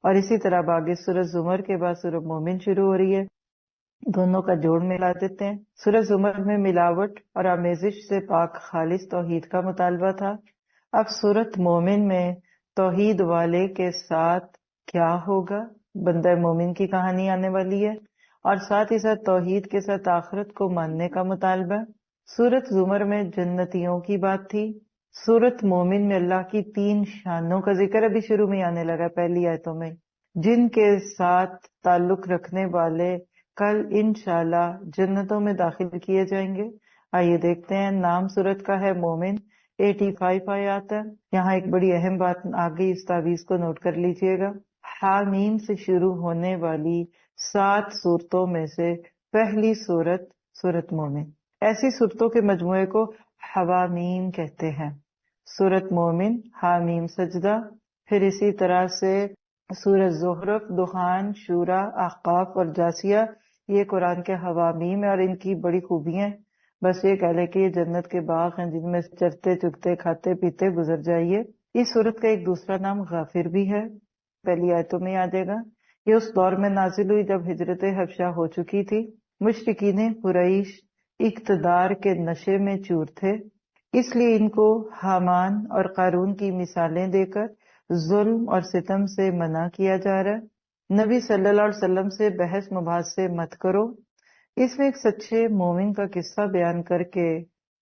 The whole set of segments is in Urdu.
اور اسی طرح اب آگے سورہ زمر کے بعد سورہ مومن شروع ہو رہی ہے، دونوں کا جوڑ ملا دیتے ہیں۔ سورہ زمر میں ملاوٹ اور آمیزش سے پاک خالص توحید کا مطالبہ تھا۔ اب سورۃ مومن میں توحید والے کے ساتھ کیا ہوگا، بندہ مومن کی کہانی آنے والی ہے، اور ساتھ ہی ساتھ توحید کے ساتھ آخرت کو ماننے کا مطالبہ۔ سورۃ زمر میں جنتیوں کی بات تھی، سورۃ مومن میں اللہ کی 3 شانوں کا ذکر ابھی شروع میں آنے لگا پہلی آیتوں میں، جن کے ساتھ تعلق رکھنے والے کل انشاءاللہ جنتوں میں داخل کیے جائیں گے۔ آئیے دیکھتے ہیں، نام سورت کا ہے مومن، 85 آیات ہے۔ یہاں ایک بڑی اہم بات آگئی، اس تعویذ کو نوٹ کر لیجئے گا۔ حامیم سے شروع ہونے والی 7 صورتوں میں سے پہلی صورت سورت مومن، ایسی صورتوں کے مجموعے کو حوامیم کہتے ہیں۔ سورت مومن، حامیم سجدہ، پھر اسی طرح سے سورت زخرف، دخان، شورا، احقاف اور جاسیہ، یہ قرآن کے حوامیم ہیں اور ان کی بڑی خوبیاں ہیں۔ بس یہ کہہ لیں کہ یہ جنت کے باغ ہیں جن میں چرتے چگتے کھاتے پیتے گزر جائیے۔ اس صورت کا ایک دوسرا نام غافر بھی ہے، پہلی آیتوں میں آ جائے گا۔ یہ اس دور میں نازل ہوئی جب ہجرت حبشہ ہو چکی تھی، مشرکین قریش اقتدار کے نشے میں چور تھے، اس لیے ان کو حامان اور قارون کی مثالیں دے کر ظلم اور ستم سے منع کیا جا رہا ہے۔ نبی صلی اللہ علیہ وسلم سے بحث مباحثے مت کرو۔ اس میں ایک سچے مومن کا قصہ بیان کر کے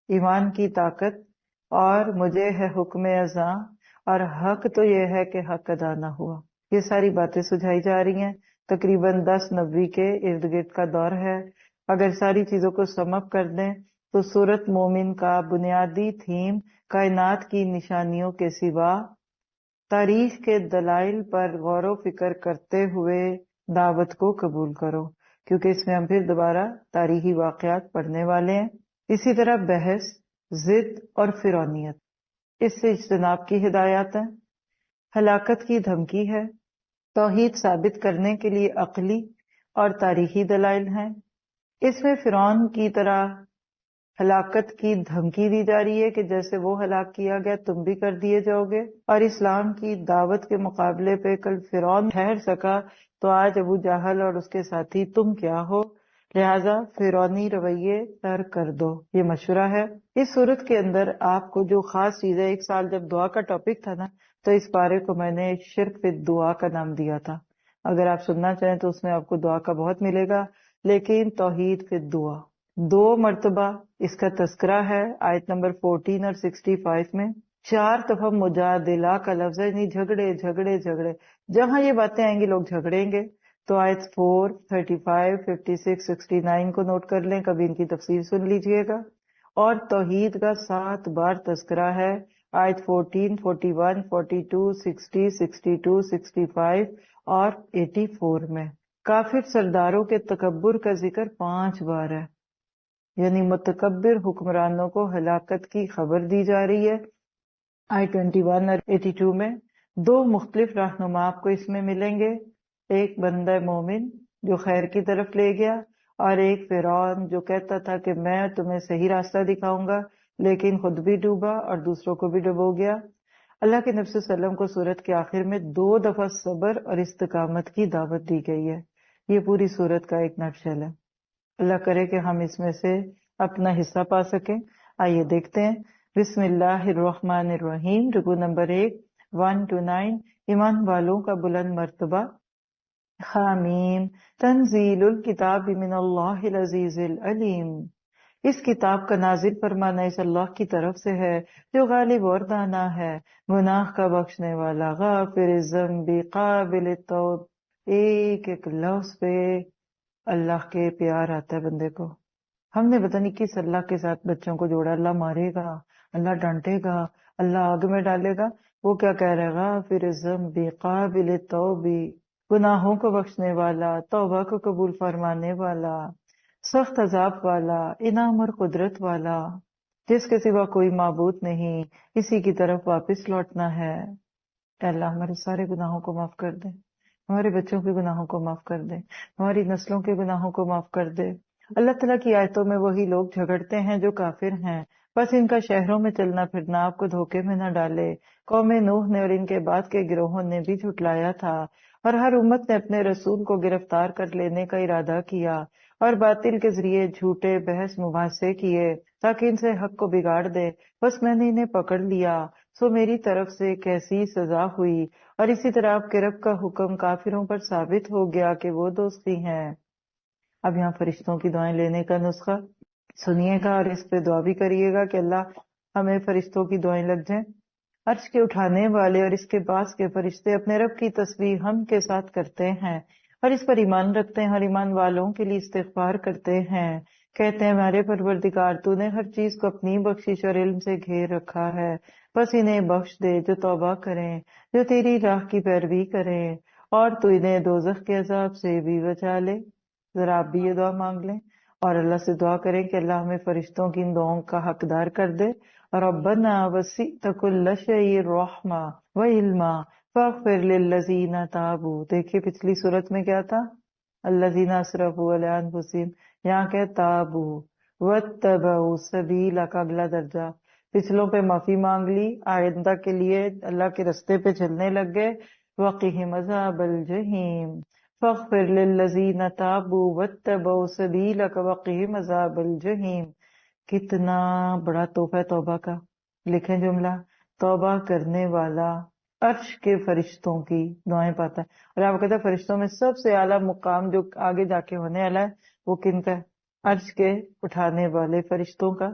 ایمان کی طاقت اور مجھے ہے حکم ازاں اور حق تو یہ ہے کہ حق ادا نہ ہوا، یہ ساری باتیں سجھائی جا رہی ہیں۔ تقریباً 10 نبی کے ارد گرد کا دور ہے۔ اگر ساری چیزوں کو سم اپ کر دیں تو سورت مومن کا بنیادی تھیم کائنات کی نشانیوں کے سوا تاریخ کے دلائل پر غور و فکر کرتے ہوئے دعوت کو قبول کرو، کیونکہ اس میں ہم پھر دوبارہ تاریخی واقعات پڑھنے والے ہیں۔ اسی طرح بحث، ضد اور فرعونیت، اس سے اجتناب کی ہدایات ہیں۔ ہلاکت کی دھمکی ہے، توحید ثابت کرنے کے لیے عقلی اور تاریخی دلائل ہیں۔ اس میں فرعون کی طرح ہلاکت کی دھمکی دی جا رہی ہے کہ جیسے وہ ہلاک کیا گیا تم بھی کر دیے جاؤ گے، اور اسلام کی دعوت کے مقابلے پہ کل فرعون ٹھہر سکا تو آج ابو جہل اور اس کے ساتھی تم کیا ہو، لہذا فرعونی رویے ترک کر دو، یہ مشورہ ہے۔ اس صورت کے اندر آپ کو جو خاص چیز ہے، ایک سال جب دعا کا ٹاپک تھا نا تو اس بارے کو میں نے شرک فی دعا کا نام دیا تھا، اگر آپ سننا چاہیں تو اس میں آپ کو دعا کا بہت ملے گا، لیکن توحید فی دعا 2 مرتبہ اس کا تذکرہ ہے، آیت نمبر 14 اور 65 میں 4 دفعہ مجادلہ کا لفظ ہے، یعنی جھگڑے جھگڑے جھگڑے، جہاں یہ باتیں آئیں گی لوگ جھگڑیں گے۔ تو آیت 4، 35، 56، 69 کو نوٹ کر لیں، کبھی ان کی تفسیر سن لیجئے گا۔ اور توحید کا 7 بار تذکرہ ہے، آیت 14، 41، 42، 60، 62، 65 اور 84 میں۔ کافر سرداروں کے تکبر کا ذکر 5 بار ہے، یعنی متکبر حکمرانوں کو ہلاکت کی خبر دی جا رہی ہے۔ آیت 21 اور 82 میں 2 مختلف رہنما آپ کو اس میں ملیں گے، ایک بندہ مومن جو خیر کی طرف لے گیا، اور ایک فرعون جو کہتا تھا کہ میں تمہیں صحیح راستہ دکھاؤں گا، لیکن خود بھی ڈوبا اور دوسروں کو بھی ڈبو گیا۔ اللہ کے نبی صلی اللہ علیہ وسلم کو سورت کے آخر میں 2 دفعہ صبر اور استقامت کی دعوت دی گئی ہے۔ یہ پوری سورت کا ایک نٹشل ہے۔ اللہ کرے کہ ہم اس میں سے اپنا حصہ پا سکیں۔ آئیے دیکھتے ہیں، بسم اللہ الرحمن الرحیم، رکوع نمبر 1، 1 to 9، ایمان والوں کا بلند مرتبہ۔ حامیم، تنزیل الکتاب من اللہ العزیز العلیم، اس کتاب کا نازل فرمانا اس اللہ کی طرف سے ہے جو غالب اور دانا ہے، گناہ کا بخشنے والا، غافر الذنب، قابل التوب۔ ایک ایک لفظ پہ اللہ کے پیار آتا ہے بندے کو۔ ہم نے پتہ نہیں کس اللہ کے ساتھ بچوں کو جوڑا، اللہ مارے گا، اللہ ڈانٹے گا، اللہ آگ میں ڈالے گا، وہ کیا کہہ رہے گا، غافر الذنب، قابل التوب، گناہوں کو بخشنے والا، توبہ کو قبول فرمانے والا، سخت عذاب والا، انعام اور قدرت والا، جس کے سوا کوئی معبود نہیں، اسی کی طرف واپس لوٹنا ہے۔ اے اللہ ہمارے سارے گناہوں کو معاف کر دے، ہمارے بچوں کے گناہوں کو معاف کر دے، ہماری نسلوں کے گناہوں کو معاف کر دے۔ اللہ تعالیٰ کی آیتوں میں وہی لوگ جھگڑتے ہیں جو کافر ہیں، بس ان کا شہروں میں چلنا پھرنا آپ کو دھوکے میں نہ ڈالے۔ قوم نوح نے اور ان کے بعد کے گروہوں نے بھی جھٹلایا تھا، اور ہر امت نے اپنے رسول کو گرفتار کر لینے کا ارادہ کیا، اور باطل کے ذریعے جھوٹے بحث مباحثے کیے تاکہ ان سے حق کو بگاڑ دے۔ بس میں نے انہیں پکڑ لیا، سو میری طرف سے کیسی سزا ہوئی۔ اور اسی طرح آپ کے رب کا حکم کافروں پر ثابت ہو گیا کہ وہ دوستی ہیں۔ اب یہاں فرشتوں کی دعائیں لینے کا نسخہ سنیے گا اور اس پہ دعا بھی کریے گا کہ اللہ ہمیں فرشتوں کی دعائیں لگ جائیں۔ عرش کے اٹھانے والے اور اس کے پاس کے فرشتے اپنے رب کی تسبیح ہم کے ساتھ کرتے ہیں اور اس پر ایمان رکھتے ہیں اور ایمان والوں کے لیے استغفار کرتے ہیں، کہتے ہیں ہمارے پروردگار تو نے ہر چیز کو اپنی بخشش اور علم سے گھیر رکھا ہے، بس انہیں بخش دے جو توبہ کریں، جو تیری راہ کی پیروی کریں، اور تو انہیں دوزخ کے عذاب سے بھی بچا لے۔ ذرا آپ بھی یہ دعا مانگ لیں اور اللہ سے دعا کریں کہ اللہ ہمیں فرشتوں کی ان دعاؤں کا حقدار کر دے۔ ربنا وسعت کل شیء رحمہ وعلما فاغفر للذین تابوا، دیکھیے پچھلی صورت میں کیا تھا، الذین اسرفوا علی انفسہم، یہاں کیا تابوا واتبعوا سبیلک، اگلا درجہ، پچھلوں پہ معافی مانگ لی، آئندہ کے لیے اللہ کے رستے پہ چلنے لگ گئے۔ وقہم عذاب الجحیم فاغفر للذین تابوا واتبعوا سبیلک وقہم عذاب الجحیم۔ کتنا بڑا تحفہ ہے توبہ کا، لکھیں جملہ، توبہ کرنے والا عرش کے فرشتوں کی دعائیں پاتا ہے۔ اور آپ کہتے ہیں فرشتوں میں سب سے اعلیٰ مقام جو آگے جا کے ہونے والا ہے وہ کن کا ہے؟ عرش کے اٹھانے والے فرشتوں کا۔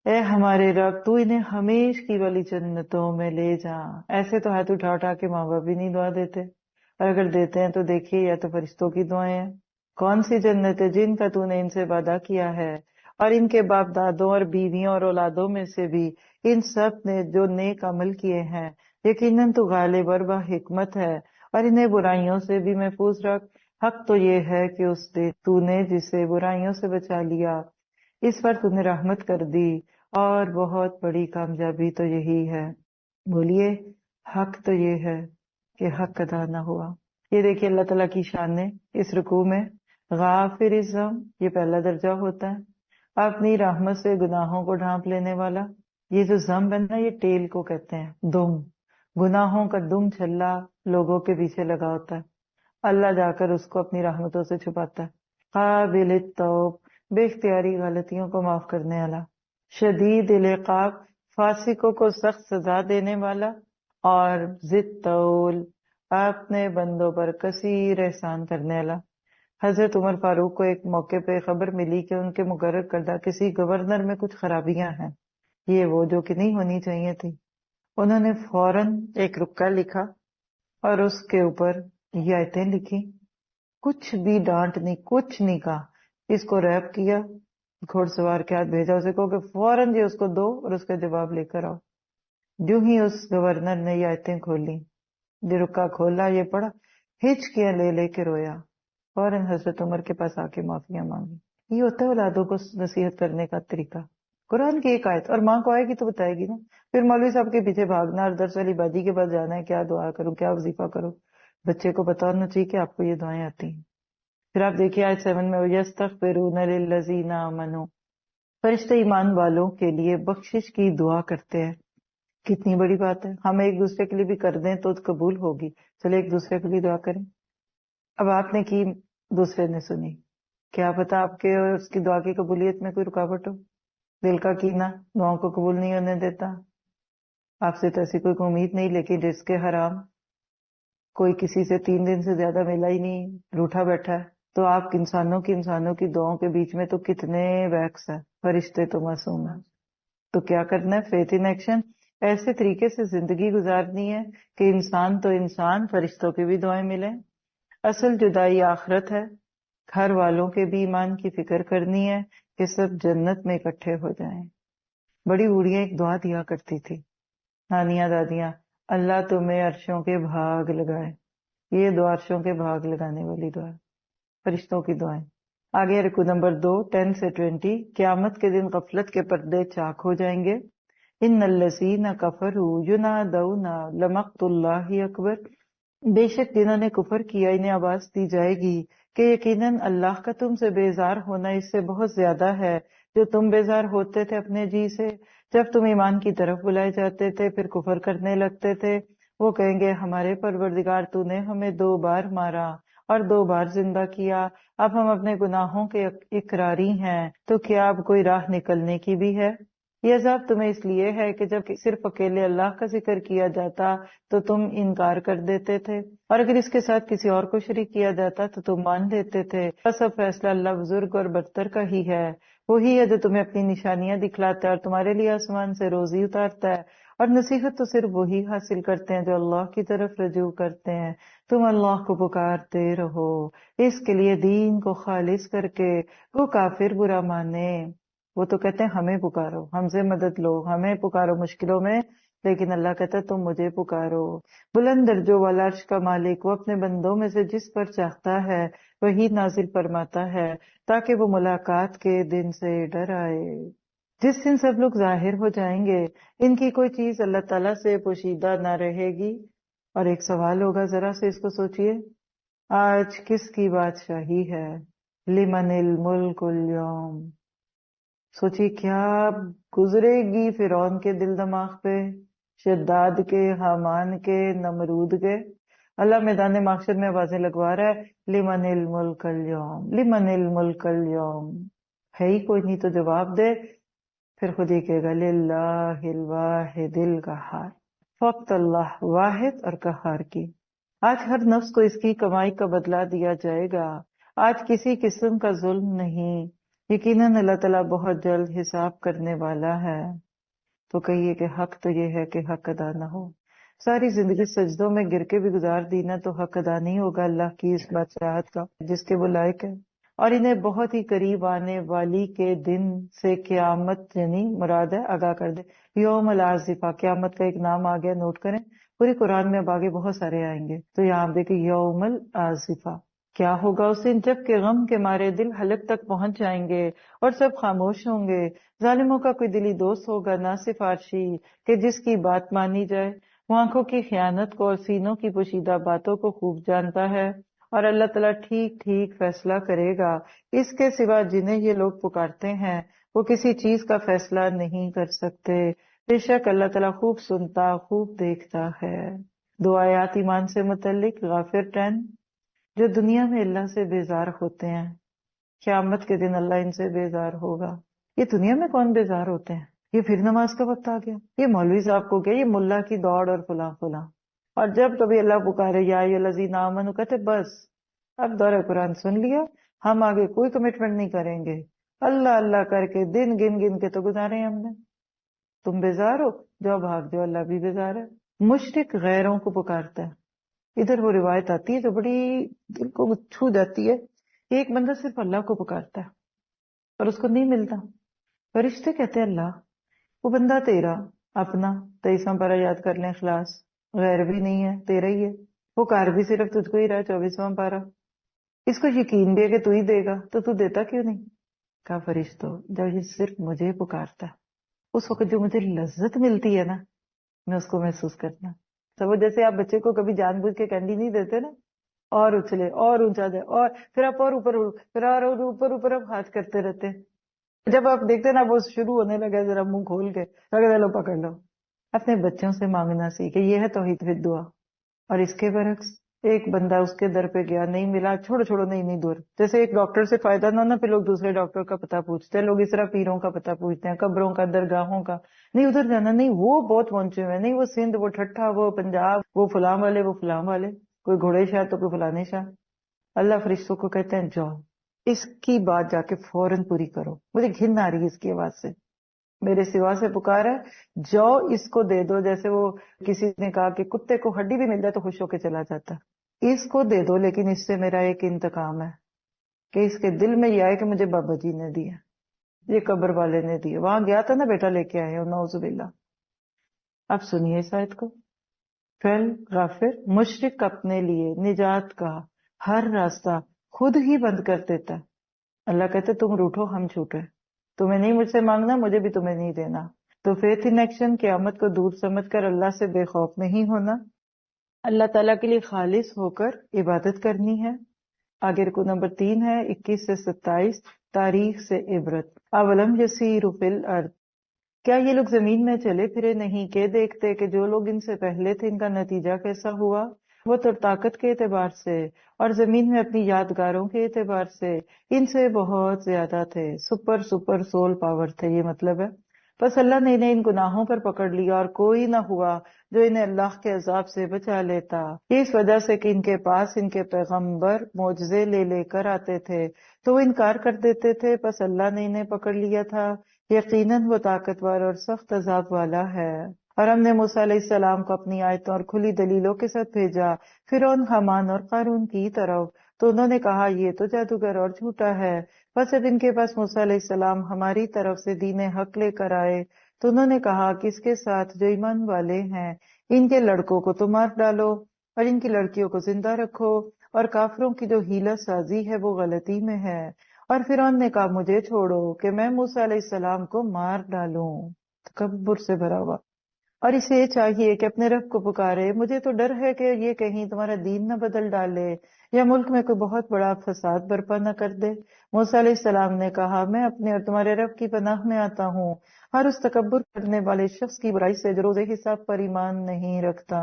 اے ہمارے رب تو انہیں ہمیش کی والی جنتوں میں لے جا۔ ایسے تو ہاتھ اٹھا اٹھا کے ماں باپ بھی نہیں دعا دیتے، اور اگر دیتے ہیں تو دیکھیے یا تو فرشتوں کی دعائیں ہیں۔ کون سی جنت ہے جن کا تو نے ان سے وعدہ کیا ہے، اور ان کے باپ دادوں اور بیویوں اور اولادوں میں سے بھی ان سب نے جو نیک عمل کیے ہیں، یقیناً تو غالب اور با حکمت ہے، اور انہیں برائیوں سے بھی محفوظ رکھ۔ حق تو یہ ہے کہ تو نے جسے برائیوں سے بچا لیا اس پر تو نے رحمت کر دی، اور بہت بڑی کامیابی تو یہی ہے۔ بولیے حق تو یہ ہے کہ حق ادا نہ ہوا۔ یہ دیکھیے اللہ تعالیٰ کی شان نے اس رکوع میں غافر الذنب، یہ پہلا درجہ ہوتا ہے، اپنی رحمت سے گناہوں کو ڈھانپ لینے والا۔ یہ جو ذنب ہے نا، یہ ٹیل کو کہتے ہیں، دم، گناہوں کا دم چھلا لوگوں کے پیچھے لگا ہوتا ہے، اللہ جا کر اس کو اپنی رحمتوں سے چھپاتا ہے۔ قابل التوب، بے اختیاری غلطیوں کو معاف کرنے والا۔ شدید العقاب، فاسقوں کو سخت سزا دینے والا۔ اور ذی الطول، اپنے بندوں پر کثیر احسان کرنے والا۔ حضرت عمر فاروق کو ایک موقع پہ خبر ملی کہ ان کے مقرر کردہ کسی گورنر میں کچھ خرابیاں ہیں، یہ وہ جو کہ نہیں ہونی چاہیے تھی۔ انہوں نے فوراً ایک رکا لکھا اور اس کے اوپر یہ آیتیں لکھی، کچھ بھی ڈانٹ نہیں، کچھ نہیں کہا، اس کو ریپ کیا، گھوڑ سوار کے ہاتھ بھیجا، اسے کہو کہ فوراً یہ اس کو دو اور اس کا جواب لے کر آؤ۔ جو ہی اس گورنر نے یہ آیتیں کھولی، یہ رکا کھولا، یہ پڑھا، ہچکیاں لے لے کے رویا، فوراً حضرت عمر کے پاس آ کے معافیاں مانگی۔ یہ ہوتا ہے اولادوں کو نصیحت کرنے کا طریقہ۔ قرآن کی ایک آیت، اور ماں کو آئے گی تو بتائے گی نا، پھر مولوی صاحب کے پیچھے بھاگنا اور درس والی بازی کے پاس جانا ہے، کیا دعا کروں، کیا وظیفہ کروں۔ بچے کو بتانا چاہیے کہ آپ کو یہ دعائیں آتی ہیں۔ پھر آپ دیکھیے آیت 7 میں وَيَسْتَغْفِرُونَ لِلَّذِينَ آمَنُوا، فرشتے ایمان والوں کے لیے بخشش کی دعا کرتے ہیں۔ کتنی بڑی بات ہے، ہم ایک دوسرے کے لیے بھی کر دیں تو قبول ہوگی۔ چلے ایک دوسرے کے لیے دعا کریں۔ اب آپ نے کی، دوسرے نے سنی، کیا پتا آپ کے اور اس کی دعا کی قبولیت میں کوئی رکاوٹ ہو۔ دل کا کینہ دعاؤں کو قبول نہیں ہونے دیتا۔ آپ سے تو ایسی کوئی امید نہیں، لیکن رزق حرام، کوئی کسی سے 3 دن سے زیادہ ملا ہی نہیں، روٹھا بیٹھا ہے، تو آپ انسانوں کی دعاؤں کے بیچ میں تو کتنے ویکس ہیں، فرشتے تو معصوم ہیں۔ تو کیا کرنا ہے؟ فیتھ ان ایکشن، ایسے طریقے سے زندگی گزارنی ہے کہ انسان تو انسان، فرشتوں کی بھی دعائیں ملیں۔ اصل جدائی آخرت ہے، گھر والوں کے بھی ایمان کی فکر کرنی ہے کہ سب جنت میں اکٹھے ہو جائیں۔ بڑی بوڑھیاں ایک دعا دیا کرتی تھی، نانیاں دادیاں، اللہ تمہیں عرشوں کے بھاگ لگائے۔ یہ دعا عرشوں کے بھاگ لگانے والی دعا ہے، فرشتوں کی دعائیں۔ آگے رکو نمبر 2، 10 سے 20، قیامت کے دن غفلت کے پردے چاک ہو جائیں گے۔ ان الذین کفروا ینادون لمقت اللہ اکبر، بے شک جنہوں نے کفر کیا انہیں آواز دی جائے گی کہ یقیناً اللہ کا تم سے بیزار ہونا اس سے بہت زیادہ ہے۔ جو تم بیزار ہوتے تھے اپنے جی سے، جب تم ایمان کی طرف بلائے جاتے تھے پھر کفر کرنے لگتے تھے، وہ کہیں گے ہمارے پروردگار تو نے ہمیں 2 بار مارا اور 2 بار زندہ کیا، اب ہم اپنے گناہوں کے اقراری ہیں، تو کیا اب کوئی راہ نکلنے کی بھی ہے؟ یہ عذاب تمہیں اس لیے ہے کہ جب صرف اکیلے اللہ کا ذکر کیا جاتا تو تم انکار کر دیتے تھے، اور اگر اس کے ساتھ کسی اور کو شریک کیا جاتا تو تم مان لیتے تھے۔ بس اب فیصلہ اللہ بزرگ اور برتر کا ہی ہے، وہی ہے جو تمہیں اپنی نشانیاں دکھلاتا ہے اور تمہارے لیے آسمان سے روزی اتارتا ہے، اور نصیحت تو صرف وہی حاصل کرتے ہیں جو اللہ کی طرف رجوع کرتے ہیں۔ تم اللہ کو پکارتے رہو اس کے لیے دین کو خالص کر کے، وہ کافر برا مانے۔ وہ تو کہتے ہیں ہمیں پکارو، ہم سے مدد لو، ہمیں پکارو مشکلوں میں، لیکن اللہ کہتا ہے تم مجھے پکارو۔ بلند درجوں والا عرش کا مالک وہ اپنے بندوں میں سے جس پر چاہتا ہے وہی نازل فرماتا ہے تاکہ وہ ملاقات کے دن سے ڈر آئے، جس دن سب لوگ ظاہر ہو جائیں گے، ان کی کوئی چیز اللہ تعالیٰ سے پوشیدہ نہ رہے گی۔ اور ایک سوال ہوگا، ذرا سے اس کو سوچئے، آج کس کی بادشاہی ہے؟ لمن الملک اليوم۔ سوچی کیا گزرے گی فرعون کے دل دماغ پہ، شداد کے، حامان کے، نمرود کے۔ اللہ میدان محشر میں آوازیں لگوا رہا ہے، لمن الملک اليوم، لمن الملک اليوم۔ ہے ہی کوئی نہیں تو جواب دے، پھر خود ہی کہے گا للہ الواحد القہار، فقط اللہ واحد اور قہار کی۔ آج ہر نفس کو اس کی کمائی کا بدلہ دیا جائے گا، آج کسی قسم کا ظلم نہیں، یقیناً اللہ تعالیٰ بہت جلد حساب کرنے والا ہے۔ تو کہیے کہ حق تو یہ ہے کہ حق ادا نہ ہو، ساری زندگی سجدوں میں گر کے بھی گزار دی نا تو حق ادا نہیں ہوگا اللہ کی اس بادشاہت کا جس کے وہ لائق ہے۔ اور انہیں بہت ہی قریب آنے والی کے دن سے قیامت یعنی مراد ہے، آگاہ کر دے، یوم العاصفہ، قیامت کا ایک نام آ گیا، نوٹ کریں، پوری قرآن میں اب آگے بہت سارے آئیں گے، تو یہاں آپ دیکھیں یوم العاصفہ، کیا ہوگا اس دن جب کہ غم کے مارے دل حلق تک پہنچ جائیں گے اور سب خاموش ہوں گے، ظالموں کا کوئی دلی دوست ہوگا نہ سفارشی کہ جس کی بات مانی جائے، وہ آنکھوں کی خیانت کو اور سینوں کی پوشیدہ باتوں کو خوب جانتا ہے، اور اللہ تعالیٰ ٹھیک ٹھیک فیصلہ کرے گا۔ اس کے سوا جنہیں یہ لوگ پکارتے ہیں وہ کسی چیز کا فیصلہ نہیں کر سکتے، بے شک اللہ تعالیٰ خوب سنتا خوب دیکھتا ہے۔ 2 آیات ایمان سے متعلق، غافر 10، جو دنیا میں اللہ سے بیزار ہوتے ہیں قیامت کے دن اللہ ان سے بیزار ہوگا۔ یہ دنیا میں کون بیزار ہوتے ہیں؟ یہ پھر نماز کا وقت آ گیا، یہ مولوی صاحب کو گیا، یہ ملا کی دوڑ اور فلاں فلاں، اور جب کبھی اللہ پکارے یا الذین آمنوا کہتے بس اب دورہ قرآن سن لیا، ہم آگے کوئی کمٹمنٹ نہیں کریں گے، اللہ اللہ کر کے دن گن گن کے تو گزارے ہم نے۔ تم بیزار ہو، جاؤ بھاگ جاؤ، اللہ بھی بیزار ہے۔ مشرک غیروں کو پکارتا ہے، ادھر وہ روایت آتی ہے جو بڑی دل کو چھو جاتی ہے، ایک بندہ صرف اللہ کو پکارتا ہے اور اس کو نہیں ملتا، فرشتے کہتے ہیں اللہ وہ بندہ تیرا اپنا، 23واں پارہ یاد کر لیں، اخلاص، غیر بھی نہیں ہے، تیرا ہی ہے، وہ کار بھی صرف تجھ کو ہی رہا ہے، 24واں پارہ، اس کو یقین بھی ہے کہ تو ہی دے گا تو دیتا کیوں نہیں؟ کہا فرشتوں جب یہ صرف مجھے پکارتا ہے اس وقت جو مجھے لذت ملتی ہے نا میں اس کو محسوس کرنا، تو وہ جیسے آپ بچے کو کبھی جان بوجھ کے کینڈی نہیں دیتے نا، اور اچھلے اور اونچا جائے اور پھر آپ اور اوپر اڑو، پھر اور اوپر اوپر آپ ہاتھ کرتے رہتے ہیں، جب آپ دیکھتے نا وہ شروع ہونے لگا ذرا منہ کھول کے لو پکڑ لو۔ اپنے بچوں سے مانگنا سیکھے، یہ ہے توحید فی دعا۔ اور اس کے برعکس ایک بندہ اس کے در پہ گیا، نہیں ملا، چھوڑو نہیں دور، جیسے ایک ڈاکٹر سے فائدہ نہ ہونا پھر لوگ دوسرے ڈاکٹر کا پتہ پوچھتے ہیں، لوگ اس طرح پیروں کا پتہ پوچھتے ہیں، قبروں کا، درگاہوں کا، نہیں ادھر جانا، نہیں وہ بہت پہنچے ہوئے، نہیں وہ سندھ، وہ ٹھٹھا، وہ پنجاب، وہ فلاں والے، وہ فلاں والے، کوئی گھوڑے شاہ تو کوئی فلانے شاہ۔ اللہ فرشتوں کو کہتے ہیں جاؤ اس کی بات جا کے فوراً پوری کرو، مجھے گھن آ رہی ہے اس کی آواز سے، میرے سوا سے پکارا ہے، جاؤ اس کو دے دو، جیسے وہ کسی نے کہا کہ کتے کو ہڈی بھی مل جائے تو خوش ہو کے چلا جاتا، اس کو دے دو، لیکن اس سے میرا ایک انتقام ہے کہ اس کے دل میں یہ آئے کہ مجھے بابا جی نے دیا، یہ قبر والے نے دیا، وہاں گیا تھا نا بیٹا لے کے آئے ہو، نعوذ باللہ۔ اب سنیے اس آیت کو، پھر غافر مشرک اپنے لیے نجات کا ہر راستہ خود ہی بند کر دیتا ہے، اللہ کہتے تم روٹھو ہم چھوٹے، تمہیں نہیں مجھ سے مانگنا، مجھے بھی تمہیں نہیں دینا۔ تو فیتھ ان ایکشن، قیامت کو دور سمجھ کر اللہ سے بے خوف نہیں ہونا، اللہ تعالیٰ کے لیے خالص ہو کر عبادت کرنی ہے، آگے رکو نمبر 3 ہے 21 سے 27، تاریخ سے عبرت۔ اولم یسیروا فی الارض، کیا یہ لوگ زمین میں چلے پھرے نہیں کہ دیکھتے کہ جو لوگ ان سے پہلے تھے ان کا نتیجہ کیسا ہوا؟ وہ تو طاقت کے اعتبار سے اور زمین میں اپنی یادگاروں کے اعتبار سے ان سے بہت زیادہ تھے، سپر سول پاور تھے، یہ مطلب ہے۔ بس اللہ نے انہیں ان گناہوں پر پکڑ لیا اور کوئی نہ ہوا جو انہیں اللہ کے عذاب سے بچا لیتا، اس وجہ سے کہ ان کے پاس ان کے پیغمبر معجزے لے لے کر آتے تھے تو وہ انکار کر دیتے تھے، بس اللہ نے انہیں پکڑ لیا تھا۔ یقیناً وہ طاقتور اور سخت عذاب والا ہے۔ اور ہم نے موسیٰ علیہ السلام کو اپنی آیتوں اور کھلی دلیلوں کے ساتھ بھیجا فرعون، حامان اور قارون کی طرف، تو انہوں نے کہا یہ تو جادوگر اور جھوٹا ہے۔ بس جب ان کے پاس موسیٰ علیہ السلام ہماری طرف سے دین حق لے کر آئے تو انہوں نے کہا کہ اس کے ساتھ جو ایمان والے ہیں ان کے لڑکوں کو تو مار ڈالو اور ان کی لڑکیوں کو زندہ رکھو، اور کافروں کی جو حیلہ سازی ہے وہ غلطی میں ہے۔ اور فرعون نے کہا مجھے چھوڑو کہ میں موسیٰ علیہ السلام کو مار ڈالوں، تکبر سے بھرا ہوا، اور اسے چاہیے کہ اپنے رب کو پکارے۔ مجھے تو ڈر ہے کہ یہ کہیں تمہارا دین نہ بدل ڈالے یا ملک میں کوئی بہت بڑا فساد برپا نہ کر دے۔ موسیٰ علیہ السلام نے کہا میں اپنے اور تمہارے رب کی پناہ میں آتا ہوں، ہر اس تکبر کرنے والے شخص کی برائی سے جو روز حساب پر ایمان نہیں رکھتا۔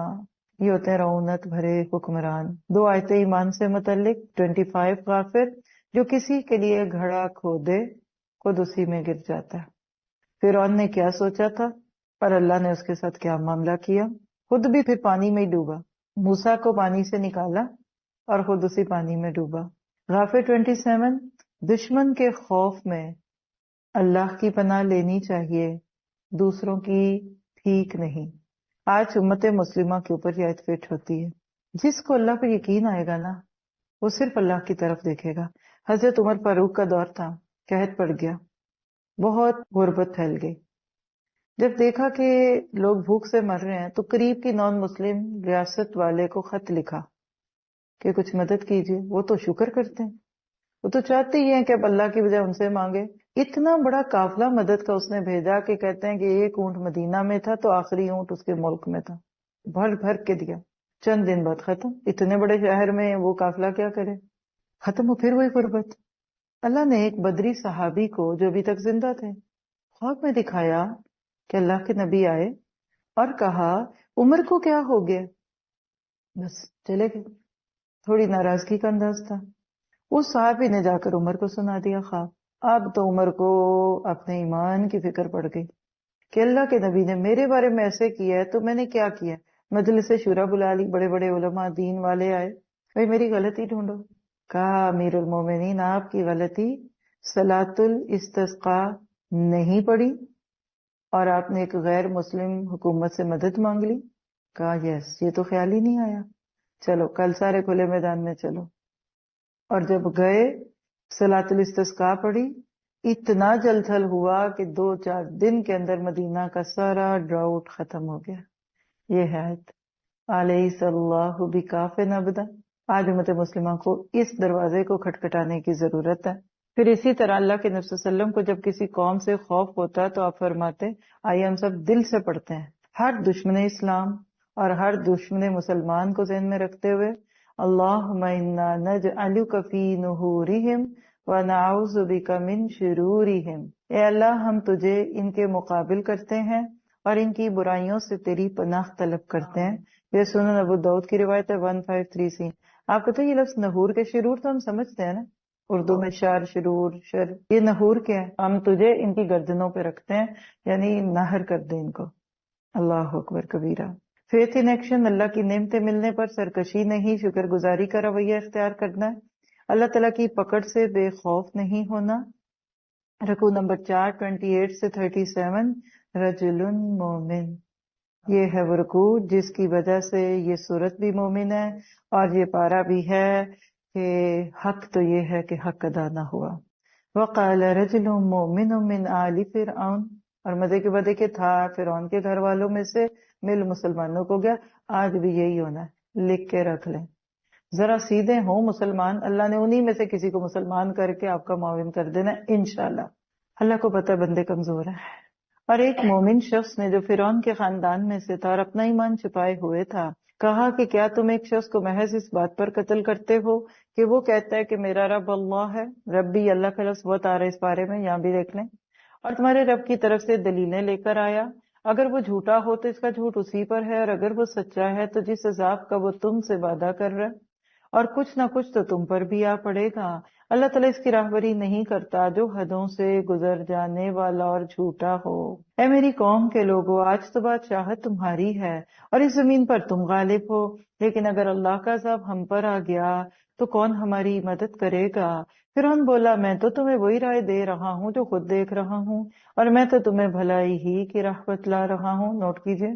یہ ہوتے ہیں رعونت بھرے حکمران۔ 2 آیتیں ایمان سے متعلق۔ 25 غافر، جو کسی کے لیے گھڑا کھودے خود اسی میں گر جاتا ہے۔ فرعون نے کیا سوچا تھا اور اللہ نے اس کے ساتھ کیا معاملہ کیا؟ خود بھی پھر پانی میں ہی ڈوبا، موسیٰ کو پانی سے نکالا اور خود اسی پانی میں ڈوبا۔ غافر 27، دشمن کے خوف میں اللہ کی پناہ لینی چاہیے، دوسروں کی ٹھیک نہیں۔ آج امت مسلمہ کے اوپر یہ آیت فٹ ہوتی ہے۔ جس کو اللہ پر یقین آئے گا نا وہ صرف اللہ کی طرف دیکھے گا۔ حضرت عمر فاروق کا دور تھا، قحط پڑ گیا، بہت غربت پھیل گئی۔ جب دیکھا کہ لوگ بھوک سے مر رہے ہیں تو قریب کی نان مسلم ریاست والے کو خط لکھا کہ کچھ مدد کیجیے۔ وہ تو شکر کرتے ہیں، وہ تو چاہتے ہی ہیں کہ اب اللہ کی بجائے ان سے مانگے۔ اتنا بڑا قافلہ مدد کا اس نے بھیجا کہ کہتے ہیں کہ ایک اونٹ مدینہ میں تھا تو آخری اونٹ اس کے ملک میں تھا، بھر بھر کے دیا۔ چند دن بعد ختم۔ اتنے بڑے شہر میں وہ قافلہ کیا کرے؟ ختم ہو پھر وہی غربت۔ اللہ نے ایک بدری صحابی کو جو ابھی تک زندہ تھے خواب میں دکھایا کہ اللہ کے نبی آئے اور کہا عمر کو کیا ہو گیا؟ بس چلے گئے، تھوڑی ناراضگی کا انداز تھا۔ اس صحابی نے جا کر عمر کو سنا دیا خواب۔ اب تو عمر کو اپنے ایمان کی فکر پڑ گئی کہ اللہ کے نبی نے میرے بارے میں ایسے کیا ہے تو میں نے کیا کیا؟ مجلس شورا بلا لی، بڑے بڑے علماء دین والے آئے، بھائی میری غلطی ڈھونڈو۔ کہا امیر المومنین آپ کی غلطی صلاۃ الاستسقاء نہیں پڑھی اور آپ نے ایک غیر مسلم حکومت سے مدد مانگ لی۔ کہا یس، یہ تو خیال ہی نہیں آیا، چلو کل سارے کھلے میدان میں چلو۔ اور جب گئے صلاۃ الاستسقاء پڑھی، اتنا جل تھل ہوا کہ 2-4 دن کے اندر مدینہ کا سارا ڈراؤٹ ختم ہو گیا۔ یہ ہے آیت الیس اللہ بکاف عبدا۔ آج امت مسلمہ کو اس دروازے کو کھٹکھٹانے کی ضرورت ہے۔ پھر اسی طرح اللہ کے نبی صلی اللہ علیہ وسلم کو جب کسی قوم سے خوف ہوتا ہے تو آپ فرماتے آئیے ہم سب دل سے پڑھتے ہیں، ہر دشمن اسلام اور ہر دشمن مسلمان کو ذہن میں رکھتے ہوئے اللہم انا نجعلک فی نحورہم ونعوذ بک من شرورہم۔ اے اللہ ہم تجھے ان کے مقابل کرتے ہیں اور ان کی برائیوں سے تیری پناہ طلب کرتے ہیں۔ یہ سنن ابو داؤد کی روایت ہے 153 آپ کہتے ہیں یہ لفظ نحور کے شرور تو ہم سمجھتے ہیں نا، اردو میں شر، شرور، شر، یہ نحور کیا ہے؟ ہم تجھے ان کی گردنوں پہ رکھتے ہیں، یعنی نہر کر دیں ان کو۔ اللہ اکبر کبیرہ۔ فیتھ ان ایکشن، اللہ کی نعمتیں ملنے پر سرکشی نہیں، شکر گزاری کا رویہ اختیار کرنا ہے، اللہ تعالیٰ کی پکڑ سے بے خوف نہیں ہونا۔ رکوع نمبر 4 28 سے 37 رجل مومن، یہ ہے وہ رکوع جس کی وجہ سے یہ صورت بھی مومن ہے اور یہ پارہ بھی ہے کہ حق تو یہ ہے کہ حق ادا نہ ہوا۔ وقال رجل مؤمن من آل فرعون، اور مزے کے بدے کے تھا فرعون کے گھر والوں میں سے مل مسلمانوں کو گیا۔ آج بھی یہی ہونا ہے، لکھ کے رکھ لیں، ذرا سیدھے ہوں مسلمان، اللہ نے انہی میں سے کسی کو مسلمان کر کے آپ کا معاون کر دینا انشاءاللہ۔ اللہ کو پتہ بندے کمزور ہیں، اور ایک مومن شخص نے جو فرعون کے خاندان میں سے تھا اور اپنا ایمان چھپائے ہوئے تھا کہا کہ کیا تم ایک شخص کو محض اس بات پر قتل کرتے ہو کہ وہ کہتا ہے کہ میرا رب اللہ ہے؟ رب بھی اللہ کا لفظ بہت آ رہا ہے اس بارے میں، یہاں بھی دیکھ لیں، اور تمہارے رب کی طرف سے دلیلیں لے کر آیا، اگر وہ جھوٹا ہو تو اس کا جھوٹ اسی پر ہے، اور اگر وہ سچا ہے تو جس عذاب کا وہ تم سے وعدہ کر رہا ہے اور کچھ نہ کچھ تو تم پر بھی آ پڑے گا۔ اللہ تعالیٰ اس کی راہبری نہیں کرتا جو حدوں سے گزر جانے والا اور جھوٹا ہو۔ اے میری قوم کے لوگو، آج تو بادشاہت تمہاری ہے اور اس زمین پر تم غالب ہو، لیکن اگر اللہ کا عذاب ہم پر آ گیا تو کون ہماری مدد کرے گا؟ فرعون بولا، میں تو تمہیں وہی رائے دے رہا ہوں جو خود دیکھ رہا ہوں، اور میں تو تمہیں بھلائی ہی کی راہ بتلا رہا ہوں۔ نوٹ کیجئے،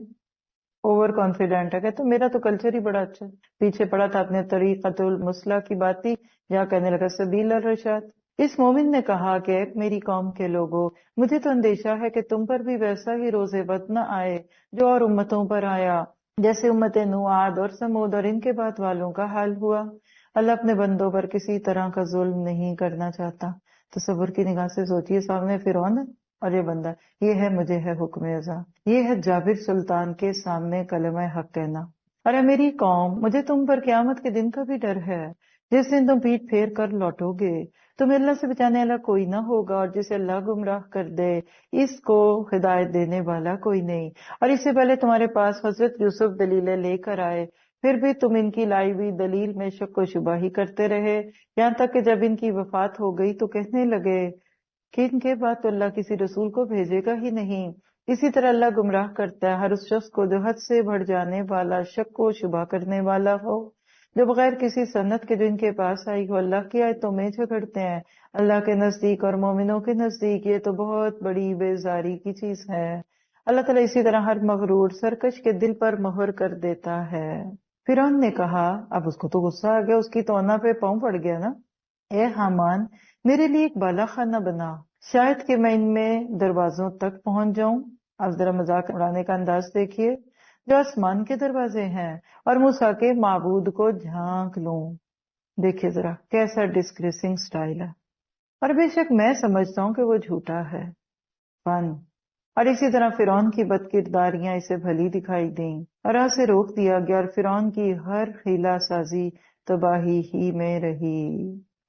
اوور کانفیڈنٹ ہے، کہتے میرا تو کلچر ہی بڑا اچھا ہے۔ پیچھے پڑا تھا اپنے طریقۃ المثلیٰ کی بات تھی، جہاں کہنے لگا سبیل الرشاد۔ اس مومن نے کہا کہ اے میری قوم کے لوگوں، مجھے تو اندیشہ ہے کہ تم پر بھی ویسا ہی روز وقت نہ آئے جو اور امتوں پر آیا، جیسے امت نوح، عاد اور سمود اور ان کے بعد والوں کا حال ہوا۔ اللہ اپنے بندوں پر کسی طرح کا ظلم نہیں کرنا چاہتا۔ تصور کی نگاہ سے سوچئے، سامنے فرعون ہے اور یہ بندہ، یہ ہے مجھے ہے حکم ازا، یہ ہے جابر سلطان کے سامنے کلمہ حق کہنا۔ اور اے میری قوم، مجھے تم پر قیامت کے دن کا بھی ڈر ہے، جس دن تم پیٹ پھیر کر لوٹو گے، تمہیں اللہ سے بچانے والا کوئی نہ ہوگا، اور جسے اللہ گمراہ کر دے اس کو ہدایت دینے والا کوئی نہیں۔ اور اس سے پہلے تمہارے پاس حضرت یوسف دلیلیں لے کر آئے، پھر بھی تم ان کی لائی ہوئی دلیل میں شک و شبہ ہی کرتے رہے، یہاں تک کہ جب ان کی وفات ہو گئی تو کہنے لگے کہ ان کے بعد تو اللہ کسی رسول کو بھیجے گا ہی نہیں۔ اسی طرح اللہ گمراہ کرتا ہے ہر اس شخص کو جو حد سے بڑھ جانے والا، شک و شبہ کرنے والا ہو، جو بغیر کسی سند کے جو ان کے پاس آئی ہو اللہ کی آیتوں میں جھگڑتے ہیں۔ اللہ کے نزدیک اور مومنوں کے نزدیک یہ تو بہت بڑی بیزاری کی چیز ہے۔ اللہ تعالیٰ اسی طرح ہر مغرور سرکش کے دل پر مہر کر دیتا ہے۔ فرعون نے کہا، اب اس کو تو غصہ آ گیا، اس کی تونا پہ پاؤں پڑ گیا نا، اے حامان، میرے لیے ایک بالا خانہ بنا، شاید کہ میں ان میں دروازوں تک پہنچ جاؤں۔ اب ذرا مذاق اڑانے کا انداز دیکھیے، جو آسمان کے دروازے ہیں، اور موسیٰ کے معبود کو جھانک لوں۔ دیکھیے ذرا کیسا ڈسکریسنگ سٹائل ہے، اور بے شک میں سمجھتا ہوں کہ وہ جھوٹا ہے۔ فن۔ اور اسی طرح فرعون کی بد کرداریاں اسے بھلی دکھائی دیں، اور راہ سے روک دیا گیا، اور فرعون کی ہر حیلہ سازی تباہی ہی میں رہی۔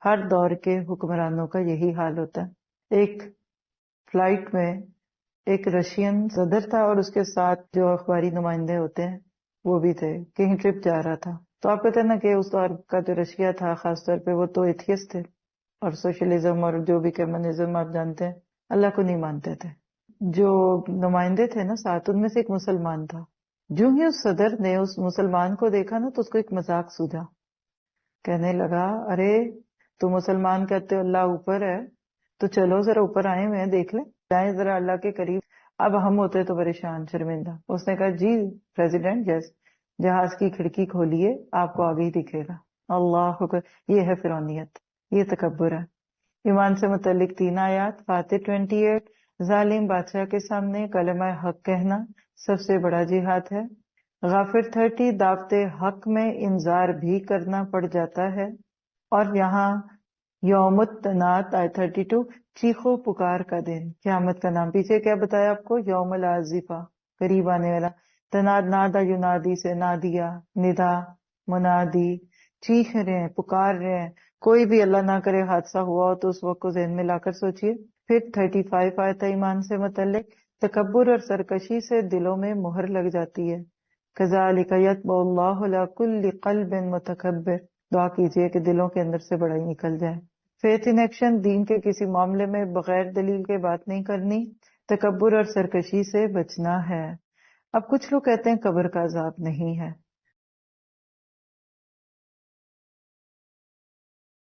ہر دور کے حکمرانوں کا یہی حال ہوتا ہے۔ ایک فلائٹ میں ایک رشین صدر تھا، اور اس کے ساتھ جو اخباری نمائندے ہوتے ہیں وہ بھی تھے، کہیں ٹرپ جا رہا تھا۔ تو آپ کہتے ہیں نا کہ اس دور کا جو رشیا تھا خاص طور پہ، وہ تو ایتھیسٹ تھے، اور سوشلزم اور جو بھی کمیونزم آپ جانتے ہیں، اللہ کو نہیں مانتے تھے۔ جو نمائندے تھے نا ساتھ، ان میں سے ایک مسلمان تھا۔ جو ہی اس صدر نے اس مسلمان کو دیکھا نا تو اس کو ایک مذاق سوجا، کہنے لگا، ارے تو مسلمان کہتے ہو اللہ اوپر ہے، تو چلو ذرا اوپر آئے ہوئے ہیں، دیکھ لیں، جائیں ذرا اللہ کے قریب۔ اب ہم ہوتے تو پریشان، شرمندہ۔ اس نے کہا، جی پریزیڈنٹ، یس، جہاز کی کھڑکی کھولیے، آپ کو آگے ہی دکھے گا۔ اللہ اکبر، یہ ہے فرعونیت، یہ تکبر ہے۔ ایمان سے متعلق 3 آیات، فاتر 28، ظالم بادشاہ کے سامنے کلمہ حق کہنا سب سے بڑا جہاد ہے۔ غافر 30، دعوت حق میں انذار بھی کرنا پڑ جاتا ہے۔ اور یہاں یوم التناد آیت 32، چیخو پکار کا دن، قیامت کا نام۔ پیچھے کیا بتایا آپ کو؟ یوم العازفہ، قریب آنے والا۔ تناد نادا ینادی سے نادیا، ندا، منادی، چیخ رہے ہیں، پکار رہے ہیں۔ کوئی بھی اللہ نہ کرے حادثہ ہوا ہو تو اس وقت کو ذہن میں لا کر سوچئے۔ پھر 35 آیت ایمان سے متعلق، تکبر اور سرکشی سے دلوں میں مہر لگ جاتی ہے۔ کذالک یطبع اللہ علی کل قلب متکبر، دعا کیجئے کہ دلوں کے اندر سے بڑائی نکل جائے۔ فیتھ ان ایکشن، دین کے کسی معاملے میں بغیر دلیل کے بات نہیں کرنی، تکبر اور سرکشی سے بچنا ہے۔ اب کچھ لوگ کہتے ہیں قبر کا عذاب نہیں ہے،